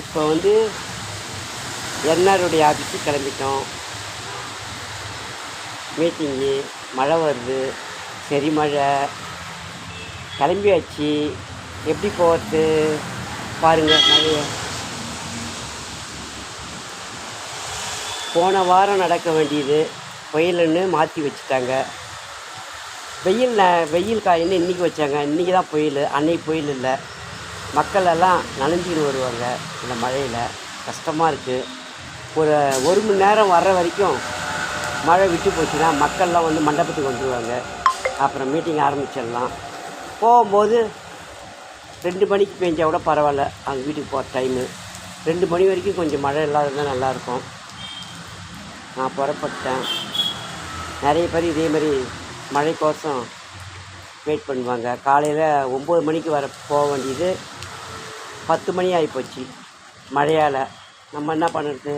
இப்போ வந்து என்ஆருடைய ஆஃபீஸுக்கு கிளம்பிட்டோம். மீட்டிங்கு, மழை வருது, சரி மழை, கிளம்பியாச்சு. எப்படி போகிறது பாருங்கள் மழையை. போன வாரம் நடக்க வேண்டியது புயலுன்னு மாற்றி வச்சுட்டாங்க. வெயில் காயின்னு இன்றைக்கி வச்சாங்க. இன்றைக்கி தான் புயல், அன்னைக்கு புயல் இல்லை. மக்கள் எல்லாம் நனைஞ்சின்னு வருவாங்க. இந்த மழையில் கஷ்டமாக இருக்குது. ஒரு மணி நேரம் வர்ற வரைக்கும் மழை விட்டு போச்சுன்னா மக்கள்லாம் வந்து மண்டபத்துக்கு வந்துடுவாங்க. அப்புறம் மீட்டிங் ஆரம்பிச்சிடலாம். போகும்போது 2 மணிக்கு பெஞ்சால் கூட பரவாயில்ல, அவங்க வீட்டுக்கு போகிற டைமு 2 மணி வரைக்கும் கொஞ்சம் மழை இல்லாததான் நல்லாயிருக்கும். நான் புறப்பட்டேன். நிறைய பேர் இதே மாதிரி மழைக்கோசம் வெயிட் பண்ணுவாங்க. காலையில் 9 மணிக்கு போக வேண்டியது 10 மணி ஆகிப்போச்சு மழையால். நம்ம என்ன பண்ணுறது?